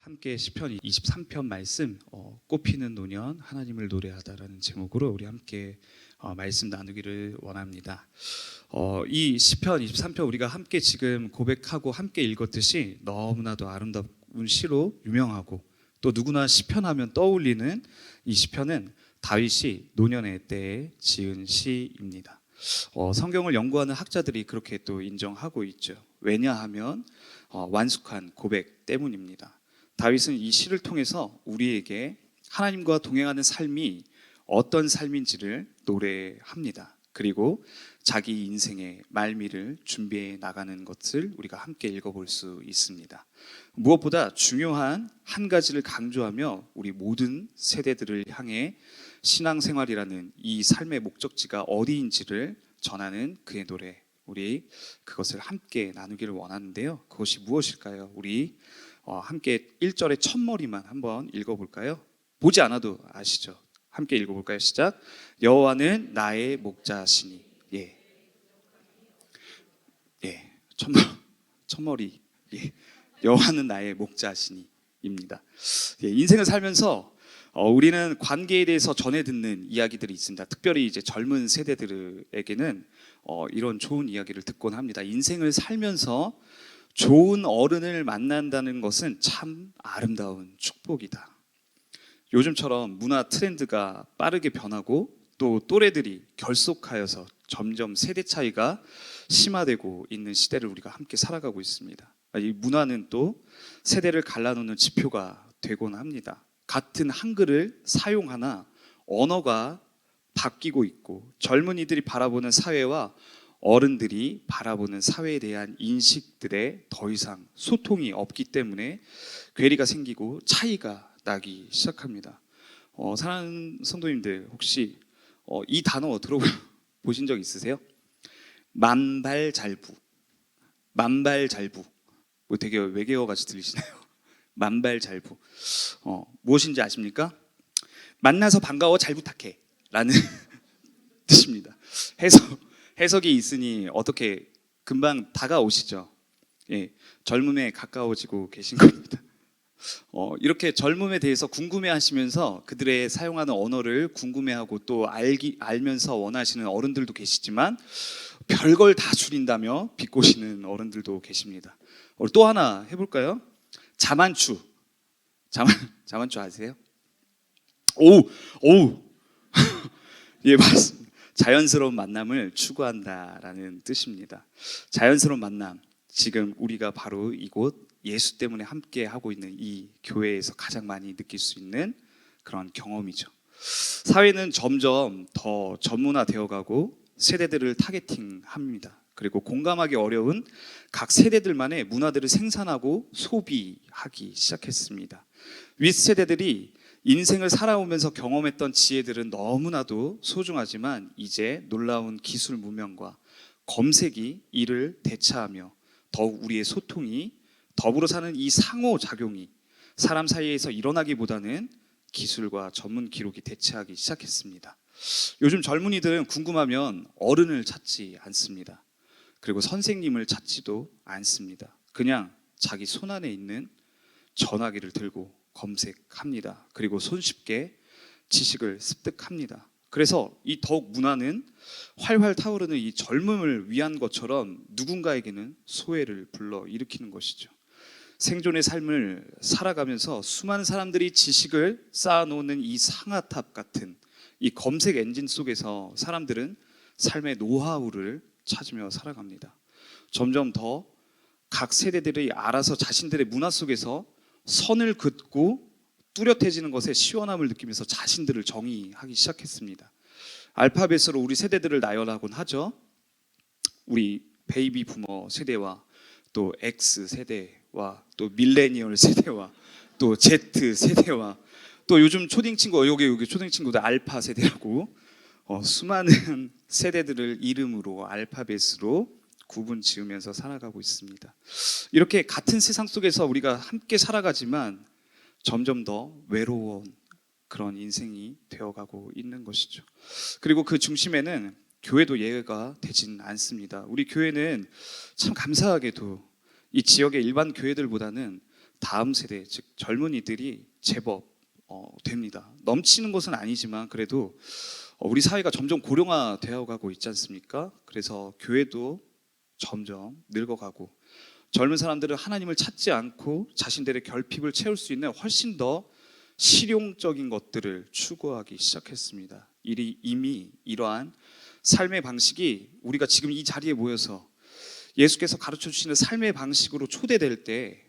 함께 시편 23편 말씀 꽃피는 노년 하나님을 노래하다라는 제목으로 우리 함께 말씀 나누기를 원합니다. 이 시편 23편 우리가 함께 지금 고백하고 함께 읽었듯이 너무나도 아름다운 시로 유명하고 또 누구나 시편하면 떠올리는 이 시편은 다윗이 노년의 때에 지은 시입니다. 성경을 연구하는 학자들이 그렇게 또 인정하고 있죠. 왜냐하면 완숙한 고백 때문입니다. 다윗은 이 시를 통해서 우리에게 하나님과 동행하는 삶이 어떤 삶인지를 노래합니다. 그리고 자기 인생의 말미를 준비해 나가는 것을 우리가 함께 읽어볼 수 있습니다. 무엇보다 중요한 한 가지를 강조하며 우리 모든 세대들을 향해 신앙생활이라는 이 삶의 목적지가 어디인지를 전하는 그의 노래, 우리 그것을 함께 나누기를 원하는데요. 그것이 무엇일까요? 우리 함께 1절의 첫머리만 한번 읽어볼까요? 보지 않아도 아시죠? 함께 읽어볼까요? 시작. 여호와는 나의 목자시니. 첫머리. 여호와는 나의 목자시니입니다. 인생을 살면서 우리는 관계에 대해서 전해 듣는 이야기들이 있습니다. 특별히 이제 젊은 세대들에게는 이런 좋은 이야기를 듣곤 합니다. 인생을 살면서 좋은 어른을 만난다는 것은 참 아름다운 축복이다. 요즘처럼 문화 트렌드가 빠르게 변하고 또 또래들이 결속하여서 점점 세대 차이가 심화되고 있는 시대를 우리가 함께 살아가고 있습니다. 이 문화는 또 세대를 갈라놓는 지표가 되곤 합니다. 같은 한글을 사용하나 언어가 바뀌고 있고 젊은이들이 바라보는 사회와 어른들이 바라보는 사회에 대한 인식들에 더 이상 소통이 없기 때문에 괴리가 생기고 차이가 나기 시작합니다. 사랑하는 성도님들, 혹시 이 단어 들어보신 적 있으세요? 만발잘부. 뭐 되게 외계어 같이 들리시나요? 만발잘부. 무엇인지 아십니까? 만나서 반가워, 잘 부탁해 라는 뜻입니다. 해석이 있으니 어떻게 금방 다가오시죠? 젊음에 가까워지고 계신 겁니다. 이렇게 젊음에 대해서 궁금해하시면서 그들의 사용하는 언어를 궁금해하고 또 알면서 원하시는 어른들도 계시지만 별걸 다 줄인다며 비꼬시는 어른들도 계십니다. 또 하나 해볼까요? 자만추 아세요? 오, 예, 맞습니다. 자연스러운 만남을 추구한다라는 뜻입니다. 자연스러운 만남, 지금 우리가 바로 이곳 예수 때문에 함께 하고 있는 이 교회에서 가장 많이 느낄 수 있는 그런 경험이죠. 사회는 점점 더 전문화되어 가고 세대들을 타겟팅합니다. 그리고 공감하기 어려운 각 세대들만의 문화들을 생산하고 소비하기 시작했습니다. 윗세대들이 인생을 살아오면서 경험했던 지혜들은 너무나도 소중하지만 이제 놀라운 기술 문명과 검색이 이를 대체하며 더욱 우리의 소통이 더불어 사는 이 상호작용이 사람 사이에서 일어나기보다는 기술과 전문 기록이 대체하기 시작했습니다. 요즘 젊은이들은 궁금하면 어른을 찾지 않습니다. 그리고 선생님을 찾지도 않습니다. 그냥 자기 손안에 있는 전화기를 들고 검색합니다. 그리고 손쉽게 지식을 습득합니다. 그래서 이 더욱 문화는 활활 타오르는 이 젊음을 위한 것처럼 누군가에게는 소외를 불러일으키는 것이죠. 생존의 삶을 살아가면서 수많은 사람들이 지식을 쌓아놓는 이 상아탑 같은 이 검색 엔진 속에서 사람들은 삶의 노하우를 찾으며 살아갑니다. 점점 더 각 세대들이 알아서 자신들의 문화 속에서 선을 긋고 뚜렷해지는 것에 시원함을 느끼면서 자신들을 정의하기 시작했습니다. 알파벳으로 우리 세대들을 나열하곤 하죠. 우리 베이비 부머 세대와 또 X 세대와 또 밀레니얼 세대와 또 Z 세대와 또 요즘 초딩 친구 여기 초딩 친구들 알파 세대라고 수많은 세대들을 이름으로 알파벳으로 구분 지으면서 살아가고 있습니다. 이렇게 같은 세상 속에서 우리가 함께 살아가지만 점점 더 외로운 그런 인생이 되어가고 있는 것이죠. 그리고 그 중심에는 교회도 예외가 되진 않습니다. 우리 교회는 참 감사하게도 이 지역의 일반 교회들보다는 다음 세대, 즉 젊은이들이 제법 됩니다. 넘치는 것은 아니지만 그래도 우리 사회가 점점 고령화되어 가고 있지 않습니까? 그래서 교회도 점점 늙어가고 젊은 사람들은 하나님을 찾지 않고 자신들의 결핍을 채울 수 있는 훨씬 더 실용적인 것들을 추구하기 시작했습니다. 이미 이러한 삶의 방식이 우리가 지금 이 자리에 모여서 예수께서 가르쳐 주시는 삶의 방식으로 초대될 때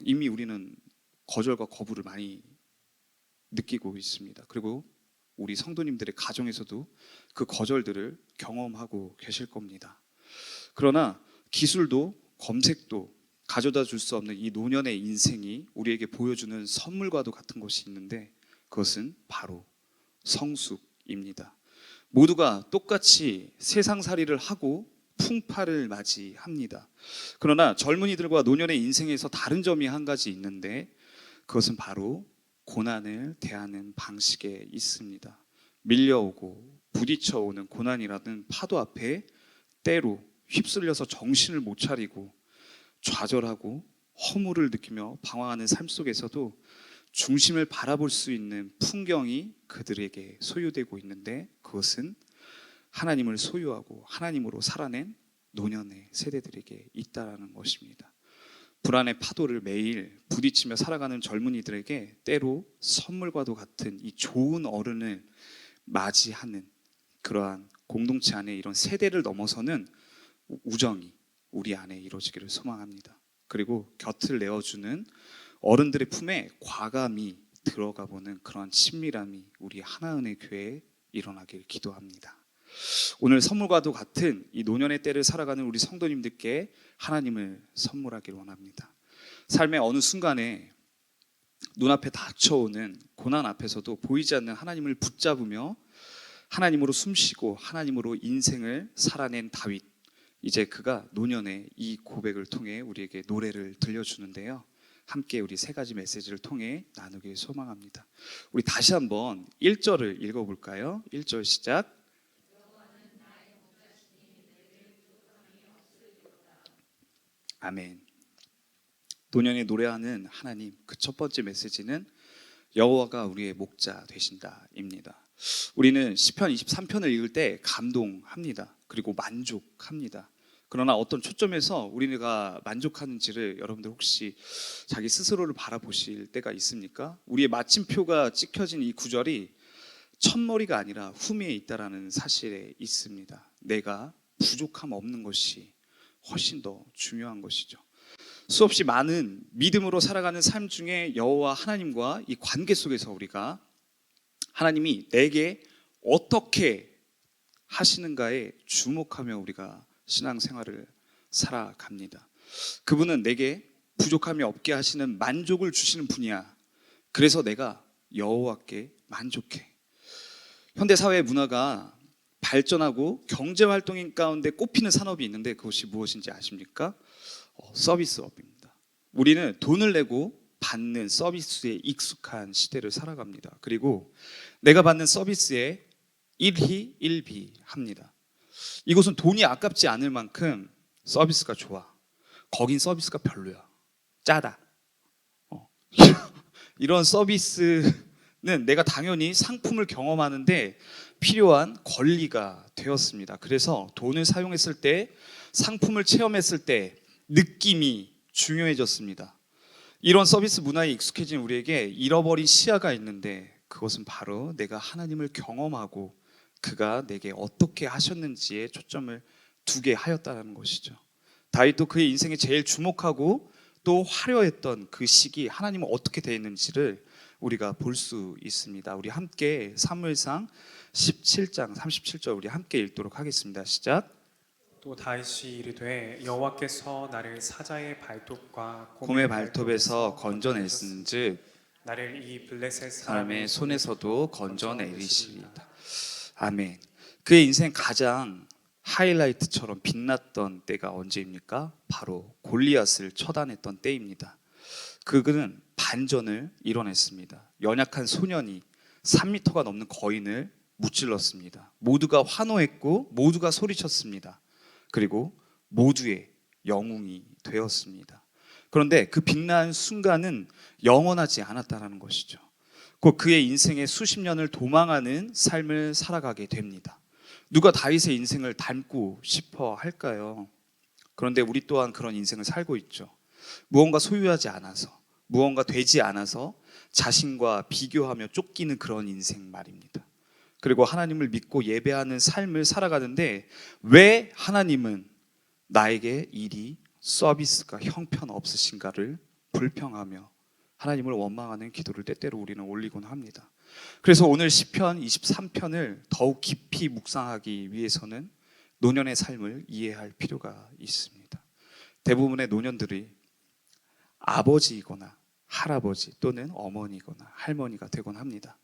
이미 우리는 거절과 거부를 많이 느끼고 있습니다. 그리고 우리 성도님들의 가정에서도 그 거절들을 경험하고 계실 겁니다. 그러나 기술도 검색도 가져다 줄 수 없는 이 노년의 인생이 우리에게 보여주는 선물과도 같은 것이 있는데 그것은 바로 성숙입니다. 모두가 똑같이 세상살이를 하고 풍파를 맞이합니다. 그러나 젊은이들과 노년의 인생에서 다른 점이 한 가지 있는데 그것은 바로 고난을 대하는 방식에 있습니다. 밀려오고 부딪혀오는 고난이라는 파도 앞에 때로 휩쓸려서 정신을 못 차리고 좌절하고 허물을 느끼며 방황하는 삶 속에서도 중심을 바라볼 수 있는 풍경이 그들에게 소유되고 있는데 그것은 하나님을 소유하고 하나님으로 살아낸 노년의 세대들에게 있다라는 것입니다. 불안의 파도를 매일 부딪히며 살아가는 젊은이들에게 때로 선물과도 같은 이 좋은 어른을 맞이하는 그러한 공동체 안에 이런 세대를 넘어서는 우정이 우리 안에 이루어지기를 소망합니다. 그리고 곁을 내어주는 어른들의 품에 과감히 들어가 보는 그런 친밀함이 우리 하나은혜 교회에 일어나길 기도합니다. 오늘 선물과도 같은 이 노년의 때를 살아가는 우리 성도님들께 하나님을 선물하기를 원합니다. 삶의 어느 순간에 눈앞에 닥쳐오는 고난 앞에서도 보이지 않는 하나님을 붙잡으며 하나님으로 숨쉬고 하나님으로 인생을 살아낸 다윗, 이제 그가 노년의 이 고백을 통해 우리에게 노래를 들려주는데요. 함께 우리 세 가지 메시지를 통해 나누길 소망합니다. 우리 다시 한번 1절을 읽어볼까요? 1절 시작. 아멘. 노년에 노래하는 하나님, 그 첫 번째 메시지는 여호와가 우리의 목자 되신다입니다. 우리는 시편 23편을 읽을 때 감동합니다. 그리고 만족합니다. 그러나 어떤 초점에서 우리가 만족하는지를 여러분들 혹시 자기 스스로를 바라보실 때가 있습니까? 우리의 마침표가 찍혀진 이 구절이 첫머리가 아니라 후미에 있다라는 사실에 있습니다. 내가 부족함 없는 것이 훨씬 더 중요한 것이죠. 수없이 많은 믿음으로 살아가는 삶 중에 여호와 하나님과 이 관계 속에서 우리가 하나님이 내게 어떻게 하시는가에 주목하며 우리가 신앙생활을 살아갑니다. 그분은 내게 부족함이 없게 하시는 만족을 주시는 분이야. 그래서 내가 여호와께 만족해. 현대사회의 문화가 발전하고 경제활동인 가운데 꼽히는 산업이 있는데 그것이 무엇인지 아십니까? 서비스업입니다. 우리는 돈을 내고 받는 서비스에 익숙한 시대를 살아갑니다. 그리고 내가 받는 서비스에 일희 일비합니다. 이곳은 돈이 아깝지 않을 만큼 서비스가 좋아. 거긴 서비스가 별로야. 짜다. 이런 서비스는 내가 당연히 상품을 경험하는데 필요한 권리가 되었습니다. 그래서 돈을 사용했을 때, 상품을 체험했을 때 느낌이 중요해졌습니다. 이런 서비스 문화에 익숙해진 우리에게 잃어버린 시야가 있는데 그것은 바로 내가 하나님을 경험하고 그가 내게 어떻게 하셨는지에 초점을 두게 하였다는 것이죠. 다윗도 그의 인생에 제일 주목하고 또 화려했던 그 시기, 하나님은 어떻게 되었는지를 우리가 볼 수 있습니다. 우리 함께 사무엘상 17장 37절 우리 함께 읽도록 하겠습니다. 시작. 또 다윗이 이르되 여호와께서 나를 사자의 발톱과 곰의 발톱에서 건져냈은즉 나를 이 블레셋 사람의 손에서도 건져내리시리이다. 아멘. 그의 인생 가장 하이라이트처럼 빛났던 때가 언제입니까? 바로 골리앗을 처단했던 때입니다. 그는 반전을 이뤄냈습니다. 연약한 소년이 3m가 넘는 거인을 무찔렀습니다. 모두가 환호했고 모두가 소리쳤습니다. 그리고 모두의 영웅이 되었습니다. 그런데 그 빛난 순간은 영원하지 않았다는 것이죠. 곧 그의 인생의 수십 년을 도망하는 삶을 살아가게 됩니다. 누가 다윗의 인생을 닮고 싶어 할까요? 그런데 우리 또한 그런 인생을 살고 있죠. 무언가 소유하지 않아서, 무언가 되지 않아서 자신과 비교하며 쫓기는 그런 인생 말입니다. 그리고 하나님을 믿고 예배하는 삶을 살아가는데 왜 하나님은 나에게 일이 서비스가 형편없으신가를 불평하며 하나님을 원망하는 기도를 때때로 우리는 올리곤 합니다. 그래서 오늘 시편 23편을 더욱 깊이 묵상하기 위해서는 노년의 삶을 이해할 필요가 있습니다. 대부분의 노년들이 아버지이거나 할아버지 또는 어머니거나 할머니가 되곤 합니다.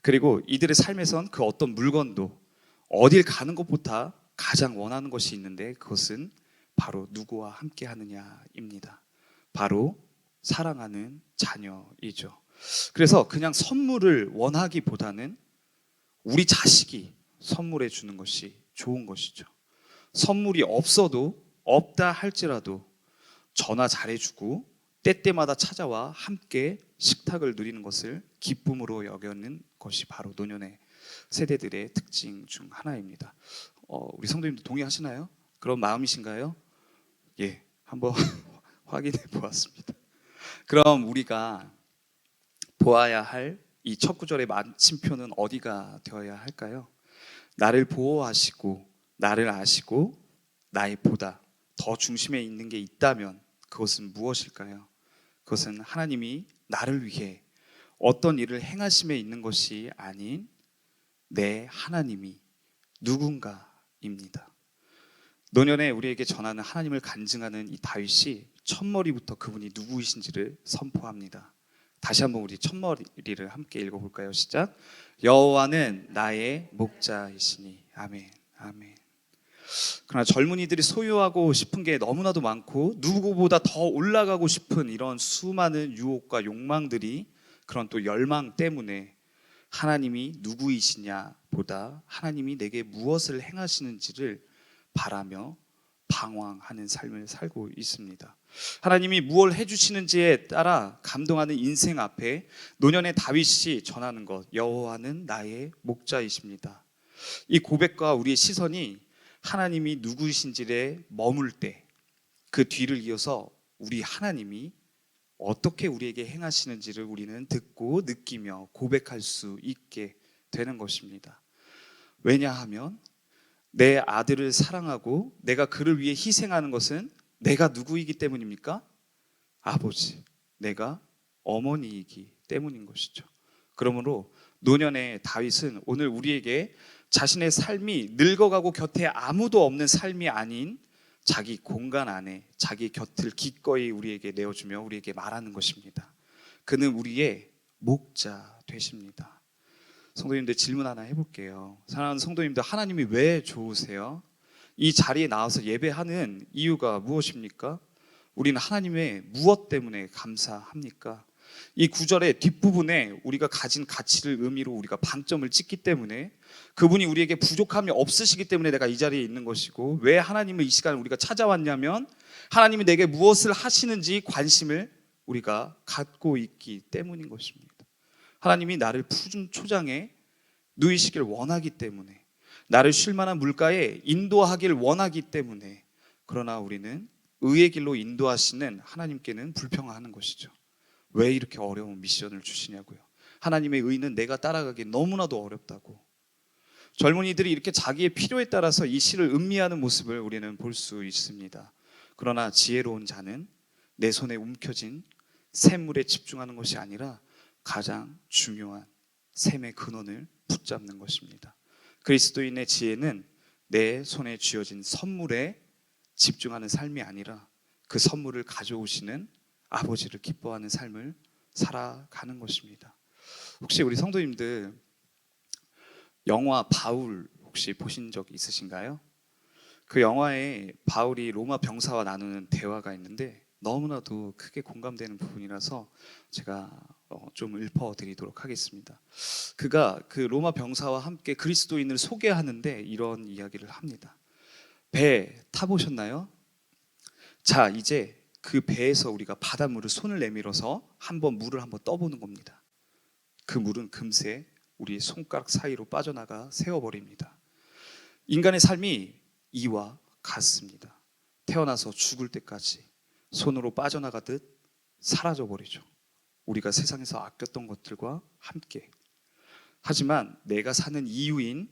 그리고 이들의 삶에선 그 어떤 물건도 어딜 가는 것보다 가장 원하는 것이 있는데 그것은 바로 누구와 함께 하느냐입니다. 바로 사랑하는 자녀이죠. 그래서 그냥 선물을 원하기보다는 우리 자식이 선물해 주는 것이 좋은 것이죠. 선물이 없어도 없다 할지라도 전화 잘해주고 때때마다 찾아와 함께 식탁을 누리는 것을 기쁨으로 여기는 것이 바로 노년의 세대들의 특징 중 하나입니다. 우리 성도님들 동의하시나요? 그런 마음이신가요? 예, 한번 확인해 보았습니다. 그럼 우리가 보아야 할 이 첫 구절의 마침표는 어디가 되어야 할까요? 나를 보호하시고 나를 아시고 나의 보다 더 중심에 있는 게 있다면 그것은 무엇일까요? 그것은 하나님이 나를 위해 어떤 일을 행하심에 있는 것이 아닌 내 하나님이 누군가입니다. 노년에 우리에게 전하는 하나님을 간증하는 이 다윗이 첫머리부터 그분이 누구이신지를 선포합니다. 다시 한번 우리 첫머리를 함께 읽어볼까요? 시작. 여호와는 나의 목자이시니. 아멘. 아멘. 그러나 젊은이들이 소유하고 싶은 게 너무나도 많고 누구보다 더 올라가고 싶은 이런 수많은 유혹과 욕망들이 그런 또 열망 때문에 하나님이 누구이시냐 보다 하나님이 내게 무엇을 행하시는지를 바라며 방황하는 삶을 살고 있습니다. 하나님이 무엇을 해주시는지에 따라 감동하는 인생 앞에 노년의 다윗이 전하는 것, 여호와는 나의 목자이십니다. 이 고백과 우리의 시선이 하나님이 누구이신지에 머물 때 그 뒤를 이어서 우리 하나님이 어떻게 우리에게 행하시는지를 우리는 듣고 느끼며 고백할 수 있게 되는 것입니다. 왜냐하면 내 아들을 사랑하고 내가 그를 위해 희생하는 것은 내가 누구이기 때문입니까? 아버지, 내가 어머니이기 때문인 것이죠. 그러므로 노년의 다윗은 오늘 우리에게 자신의 삶이 늙어가고 곁에 아무도 없는 삶이 아닌 자기 공간 안에 자기 곁을 기꺼이 우리에게 내어주며 우리에게 말하는 것입니다. 그는 우리의 목자 되십니다. 성도님들 질문 하나 해볼게요. 사랑하는 성도님들, 하나님이 왜 좋으세요? 이 자리에 나와서 예배하는 이유가 무엇입니까? 우리는 하나님의 무엇 때문에 감사합니까? 이 구절의 뒷부분에 우리가 가진 가치를 의미로 우리가 방점을 찍기 때문에 그분이 우리에게 부족함이 없으시기 때문에 내가 이 자리에 있는 것이고, 왜 하나님을 이 시간에 우리가 찾아왔냐면 하나님이 내게 무엇을 하시는지 관심을 우리가 갖고 있기 때문인 것입니다. 하나님이 나를 푸른 초장에 누이시길 원하기 때문에, 나를 쉴 만한 물가에 인도하길 원하기 때문에, 그러나 우리는 의의 길로 인도하시는 하나님께는 불평하는 것이죠. 왜 이렇게 어려운 미션을 주시냐고요. 하나님의 의는 내가 따라가기 너무나도 어렵다고. 젊은이들이 이렇게 자기의 필요에 따라서 이 시를 음미하는 모습을 우리는 볼 수 있습니다. 그러나 지혜로운 자는 내 손에 움켜진 샘물에 집중하는 것이 아니라 가장 중요한 샘의 근원을 붙잡는 것입니다. 그리스도인의 지혜는 내 손에 쥐어진 선물에 집중하는 삶이 아니라 그 선물을 가져오시는 아버지를 기뻐하는 삶을 살아가는 것입니다. 혹시 우리 성도님들 영화 바울 혹시 보신 적 있으신가요? 그 영화에 바울이 로마 병사와 나누는 대화가 있는데 너무나도 크게 공감되는 부분이라서 제가 좀 읊어드리도록 하겠습니다. 그가 그 로마 병사와 함께 그리스도인을 소개하는데 이런 이야기를 합니다. 배 타보셨나요? 자, 이제 그 배에서 우리가 바닷물을 손을 내밀어서 한번 물을 한번 떠보는 겁니다. 그 물은 금세 우리의 손가락 사이로 빠져나가 세워버립니다. 인간의 삶이 이와 같습니다. 태어나서 죽을 때까지 손으로 빠져나가듯 사라져버리죠. 우리가 세상에서 아꼈던 것들과 함께. 하지만 내가 사는 이유인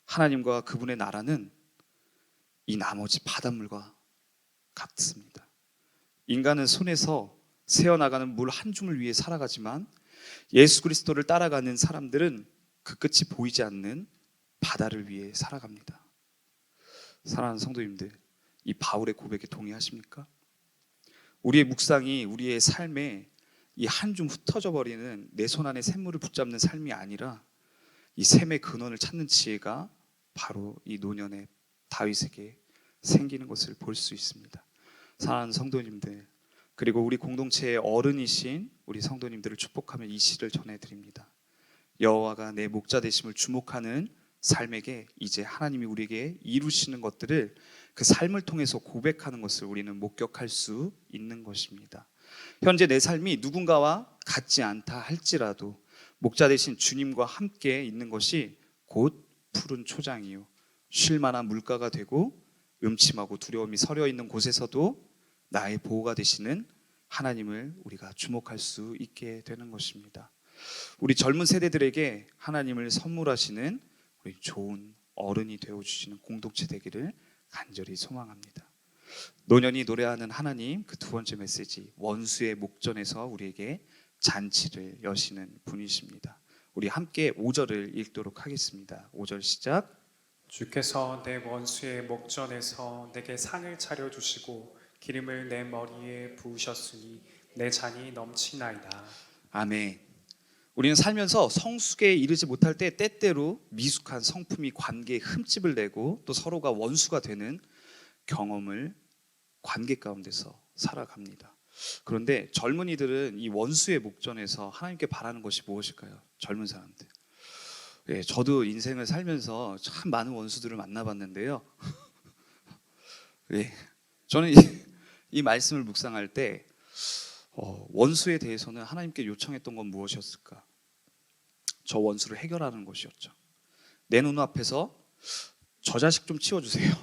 하나님과 그분의 나라는 이 나머지 바닷물과 같습니다. 인간은 손에서 새어나가는 물 한 줌을 위해 살아가지만 예수 그리스도를 따라가는 사람들은 그 끝이 보이지 않는 바다를 위해 살아갑니다. 사랑하는 성도님들, 이 바울의 고백에 동의하십니까? 우리의 묵상이 우리의 삶에 이 한 줌 흩어져 버리는 내 손 안에 샘물을 붙잡는 삶이 아니라 이 샘의 근원을 찾는 지혜가 바로 이 노년의 다윗에게 생기는 것을 볼 수 있습니다. 사랑하는 성도님들, 그리고 우리 공동체의 어른이신 우리 성도님들을 축복하며 이 시를 전해드립니다. 여호와가 내 목자 되심을 주목하는 삶에게 이제 하나님이 우리에게 이루시는 것들을 그 삶을 통해서 고백하는 것을 우리는 목격할 수 있는 것입니다. 현재 내 삶이 누군가와 같지 않다 할지라도 목자 되신 주님과 함께 있는 것이 곧 푸른 초장이요 쉴 만한 물가가 되고 음침하고 두려움이 서려 있는 곳에서도 나의 보호가 되시는 하나님을 우리가 주목할 수 있게 되는 것입니다. 우리 젊은 세대들에게 하나님을 선물하시는 우리 좋은 어른이 되어주시는 공동체 되기를 간절히 소망합니다. 노년이 노래하는 하나님, 그 두 번째 메시지, 원수의 목전에서 우리에게 잔치를 여시는 분이십니다. 우리 함께 5절을 읽도록 하겠습니다. 5절 시작. 주께서 내 원수의 목전에서 내게 상을 차려주시고 기름을 내 머리에 부으셨으니 내 잔이 넘치나이다. 아멘. 우리는 살면서 성숙에 이르지 못할 때 때때로 미숙한 성품이 관계에 흠집을 내고 또 서로가 원수가 되는 경험을 관계 가운데서 살아갑니다. 그런데 젊은이들은 이 원수의 목전에서 하나님께 바라는 것이 무엇일까요? 젊은 사람들. 예, 저도 인생을 살면서 참 많은 원수들을 만나봤는데요. 예, 저는 이 말씀을 묵상할 때 원수에 대해서는 하나님께 요청했던 건 무엇이었을까? 저 원수를 해결하는 것이었죠. 내 눈앞에서 저 자식 좀 치워주세요.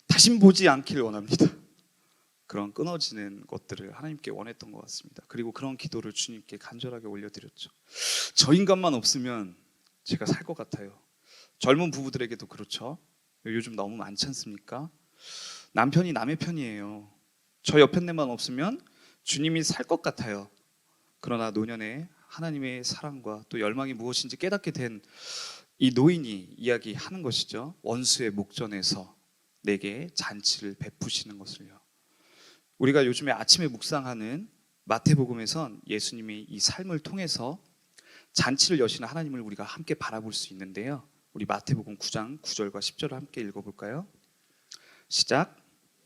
다신 보지 않기를 원합니다. 그런 끊어지는 것들을 하나님께 원했던 것 같습니다. 그리고 그런 기도를 주님께 간절하게 올려드렸죠. 저 인간만 없으면 제가 살 것 같아요. 젊은 부부들에게도 그렇죠. 요즘 너무 많지 않습니까? 남편이 남의 편이에요. 저 옆편네만 없으면 주님이 살 것 같아요. 그러나 노년에 하나님의 사랑과 또 열망이 무엇인지 깨닫게 된 이 노인이 이야기하는 것이죠. 원수의 목전에서 내게 잔치를 베푸시는 것을요. 우리가 요즘에 아침에 묵상하는 마태복음에선 예수님이 이 삶을 통해서 잔치를 여시는 하나님을 우리가 함께 바라볼 수 있는데요. 우리 마태복음 9장 9절과 10절을 함께 읽어볼까요? 시작.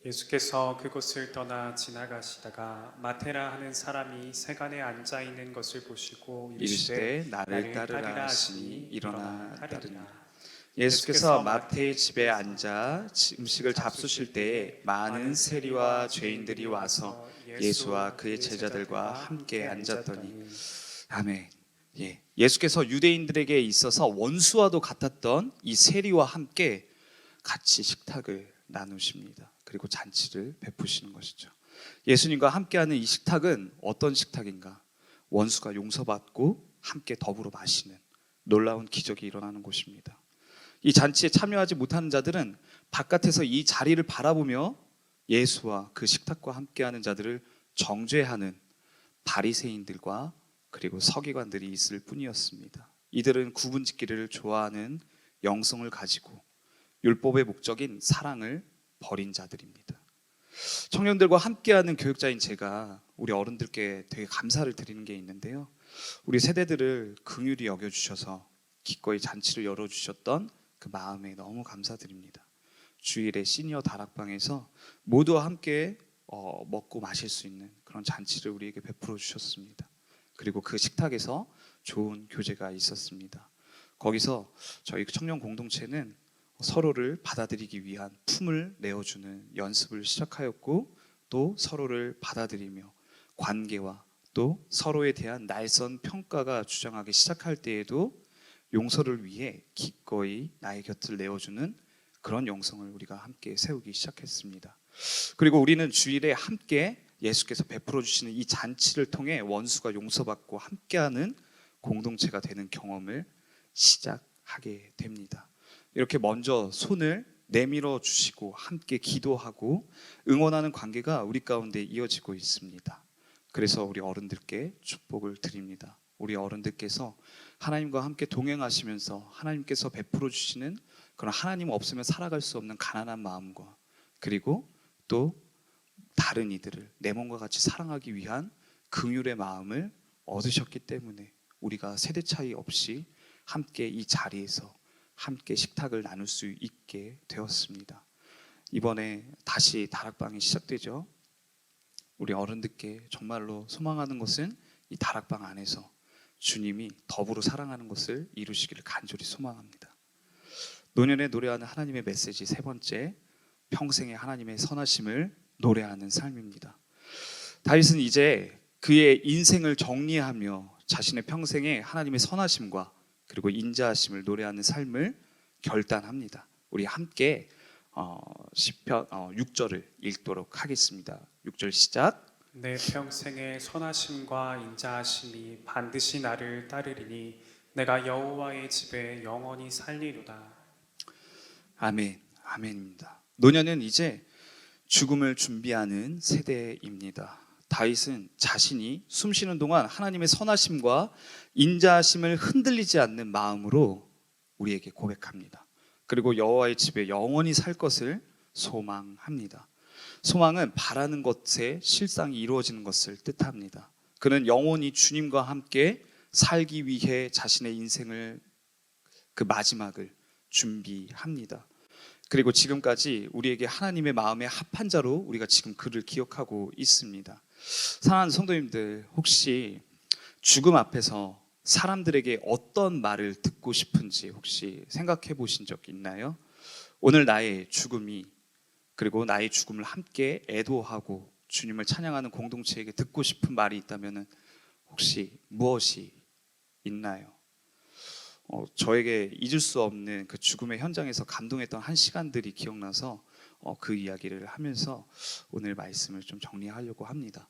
예수께서 그곳을 떠나 지나가시다가 마테라 하는 사람이 세간에 앉아 있는 것을 보시고 이르시되 나를 따르라 하시니 일어나 따르니라. 예수께서 마태의 집에 앉아 음식을 잡수실 때에 많은 세리와 죄인들이 와서 예수와 그의 제자들과 함께 앉았더니 아멘. 예, 예수께서 유대인들에게 있어서 원수와도 같았던 이 세리와 함께 같이 식탁을 나누십니다. 그리고 잔치를 베푸시는 것이죠. 예수님과 함께하는 이 식탁은 어떤 식탁인가? 원수가 용서받고 함께 더불어 마시는 놀라운 기적이 일어나는 곳입니다. 이 잔치에 참여하지 못하는 자들은 바깥에서 이 자리를 바라보며 예수와 그 식탁과 함께하는 자들을 정죄하는 바리새인들과 그리고 서기관들이 있을 뿐이었습니다. 이들은 구분짓기를 좋아하는 영성을 가지고 율법의 목적인 사랑을 버린 자들입니다. 청년들과 함께하는 교육자인 제가 우리 어른들께 되게 감사를 드리는 게 있는데요. 우리 세대들을 긍휼히 여겨주셔서 기꺼이 잔치를 열어주셨던 그 마음에 너무 감사드립니다. 주일에 시니어 다락방에서 모두와 함께 먹고 마실 수 있는 그런 잔치를 우리에게 베풀어 주셨습니다. 그리고 그 식탁에서 좋은 교제가 있었습니다. 거기서 저희 청년 공동체는 서로를 받아들이기 위한 품을 내어주는 연습을 시작하였고 또 서로를 받아들이며 관계와 또 서로에 대한 날선 평가가 주장하기 시작할 때에도 용서를 위해 기꺼이 나의 곁을 내어주는 그런 영성을 우리가 함께 세우기 시작했습니다. 그리고 우리는 주일에 함께 예수께서 베풀어 주시는 이 잔치를 통해 원수가 용서받고 함께하는 공동체가 되는 경험을 시작하게 됩니다. 이렇게 먼저 손을 내밀어 주시고 함께 기도하고 응원하는 관계가 우리 가운데 이어지고 있습니다. 그래서 우리 어른들께 축복을 드립니다. 우리 어른들께서 하나님과 함께 동행하시면서 하나님께서 베풀어 주시는 그런 하나님 없으면 살아갈 수 없는 가난한 마음과 그리고 또 다른 이들을 내 몸과 같이 사랑하기 위한 긍휼의 마음을 얻으셨기 때문에 우리가 세대 차이 없이 함께 이 자리에서 함께 식탁을 나눌 수 있게 되었습니다. 이번에 다시 다락방이 시작되죠. 우리 어른들께 정말로 소망하는 것은 이 다락방 안에서 주님이 더불어 사랑하는 것을 이루시기를 간절히 소망합니다. 노년에 노래하는 하나님의 메시지 세 번째, 평생의 하나님의 선하심을 노래하는 삶입니다. 다윗은 이제 그의 인생을 정리하며 자신의 평생에 하나님의 선하심과 그리고 인자하심을 노래하는 삶을 결단합니다. 우리 함께 시편 6절을 읽도록 하겠습니다. 6절 시작. 내 평생의 선하심과 인자하심이 반드시 나를 따르리니 내가 여호와의 집에 영원히 살리로다. 아멘, 아멘입니다. 노년은 이제 죽음을 준비하는 세대입니다. 다윗은 자신이 숨쉬는 동안 하나님의 선하심과 인자하심을 흔들리지 않는 마음으로 우리에게 고백합니다. 그리고 여호와의 집에 영원히 살 것을 소망합니다. 소망은 바라는 것에 실상이 이루어지는 것을 뜻합니다. 그는 영원히 주님과 함께 살기 위해 자신의 인생을 그 마지막을 준비합니다. 그리고 지금까지 우리에게 하나님의 마음에 합한 자로 우리가 지금 그를 기억하고 있습니다. 사랑하는 성도님들, 혹시 죽음 앞에서 사람들에게 어떤 말을 듣고 싶은지 혹시 생각해 보신 적 있나요? 오늘 나의 죽음이 그리고 나의 죽음을 함께 애도하고 주님을 찬양하는 공동체에게 듣고 싶은 말이 있다면 혹시 무엇이 있나요? 저에게 잊을 수 없는 그 죽음의 현장에서 감동했던 한 시간들이 기억나서 그 이야기를 하면서 오늘 말씀을 좀 정리하려고 합니다.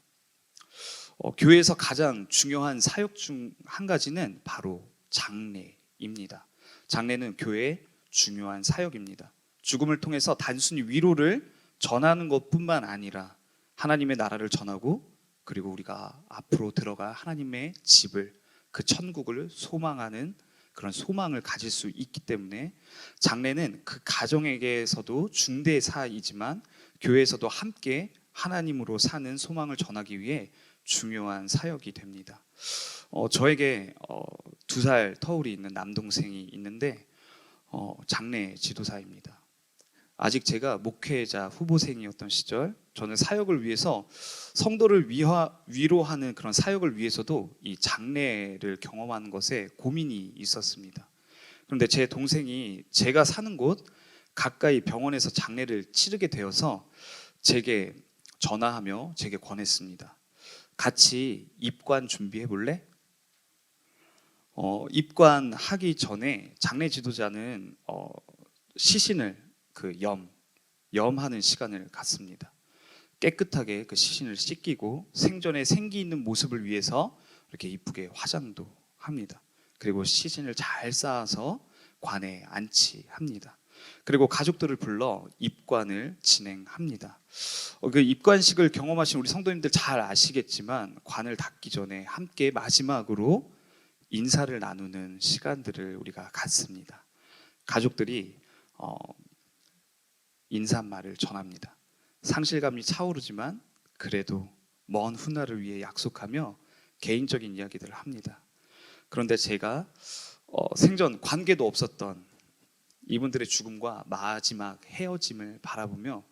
교회에서 가장 중요한 사역 중 한 가지는 바로 장례입니다. 장례는 교회의 중요한 사역입니다. 죽음을 통해서 단순히 위로를 전하는 것뿐만 아니라 하나님의 나라를 전하고 그리고 우리가 앞으로 들어갈 하나님의 집을 그 천국을 소망하는 그런 소망을 가질 수 있기 때문에 장례는 그 가정에게서도 중대사이지만 교회에서도 함께 하나님으로 사는 소망을 전하기 위해 중요한 사역이 됩니다. 저에게 2살 터울이 있는 남동생이 있는데 장례 지도사입니다. 아직 제가 목회자 후보생이었던 시절 저는 사역을 위해서 성도를 위로하는 그런 사역을 위해서도 이 장례를 경험하는 것에 고민이 있었습니다. 그런데 제 동생이 제가 사는 곳 가까이 병원에서 장례를 치르게 되어서 제게 전화하며 제게 권했습니다. 같이 입관 준비해 볼래? 입관하기 전에 장례 지도자는 시신을 염하는 시간을 갖습니다. 깨끗하게 그 시신을 씻기고 생전에 생기 있는 모습을 위해서 이렇게 이쁘게 화장도 합니다. 그리고 시신을 잘 쌓아서 관에 안치합니다. 그리고 가족들을 불러 입관을 진행합니다. 그 입관식을 경험하신 우리 성도님들 잘 아시겠지만 관을 닫기 전에 함께 마지막으로 인사를 나누는 시간들을 우리가 갖습니다. 가족들이 인사말을 전합니다. 상실감이 차오르지만 그래도 먼 훗날을 위해 약속하며 개인적인 이야기들을 합니다. 그런데 제가 생전 관계도 없었던 이분들의 죽음과 마지막 헤어짐을 바라보며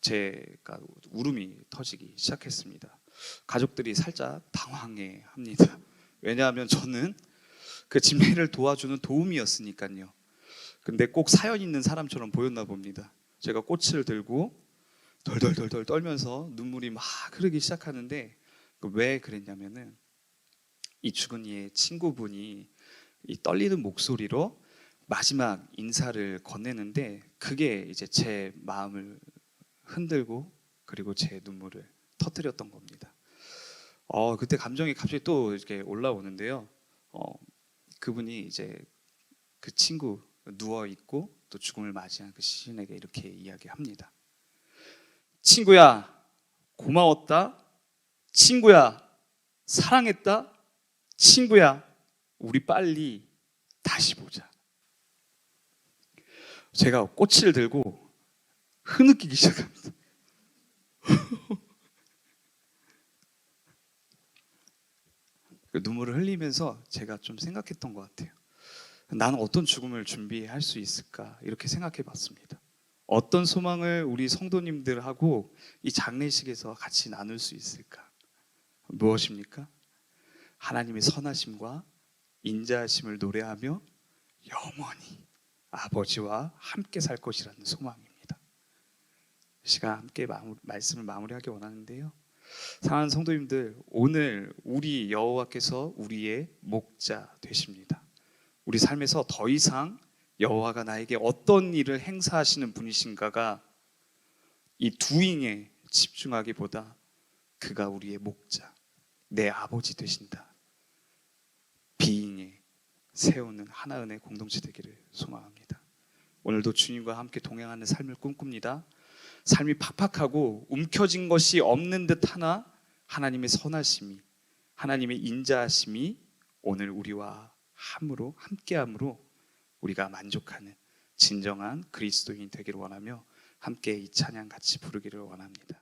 제가 울음이 터지기 시작했습니다. 가족들이 살짝 당황해합니다. 왜냐하면 저는 그 집례를 도와주는 도움이었으니까요. 근데 꼭 사연 있는 사람처럼 보였나 봅니다. 제가 꽃을 들고 덜덜덜덜 떨면서 눈물이 막 흐르기 시작하는데 왜 그랬냐면은 이 죽은 이의 친구분이 이 떨리는 목소리로 마지막 인사를 건네는데 그게 이제 제 마음을 흔들고 그리고 제 눈물을 터뜨렸던 겁니다. 그때 감정이 갑자기 또 이렇게 올라오는데요. 그분이 이제 그 친구 누워 있고 또 죽음을 맞이한 그 시신에게 이렇게 이야기합니다. 친구야, 고마웠다. 친구야, 사랑했다. 친구야, 우리 빨리 다시 보자. 제가 꽃을 들고 흐느끼기 시작합니다. 그 눈물을 흘리면서 제가 좀 생각했던 것 같아요. 나는 어떤 죽음을 준비할 수 있을까 이렇게 생각해 봤습니다. 어떤 소망을 우리 성도님들하고 이 장례식에서 같이 나눌 수 있을까? 무엇입니까? 하나님의 선하심과 인자하심을 노래하며 영원히 아버지와 함께 살 것이라는 소망입니다. 시간 함께 말씀을 마무리하기 원하는데요. 사랑하는 성도님들, 오늘 우리 여호와께서 우리의 목자 되십니다. 우리 삶에서 더 이상 여호와가 나에게 어떤 일을 행사하시는 분이신가가 이 두잉에 집중하기보다 그가 우리의 목자, 내 아버지 되신다. 비잉에 세우는 하나은혜 공동체 되기를 소망합니다. 오늘도 주님과 함께 동행하는 삶을 꿈꿉니다. 삶이 팍팍하고 움켜진 것이 없는 듯 하나 하나님의 선하심이, 하나님의 인자하심이 오늘 우리와 함께함으로 우리가 만족하는 진정한 그리스도인이 되기를 원하며 함께 이 찬양 같이 부르기를 원합니다.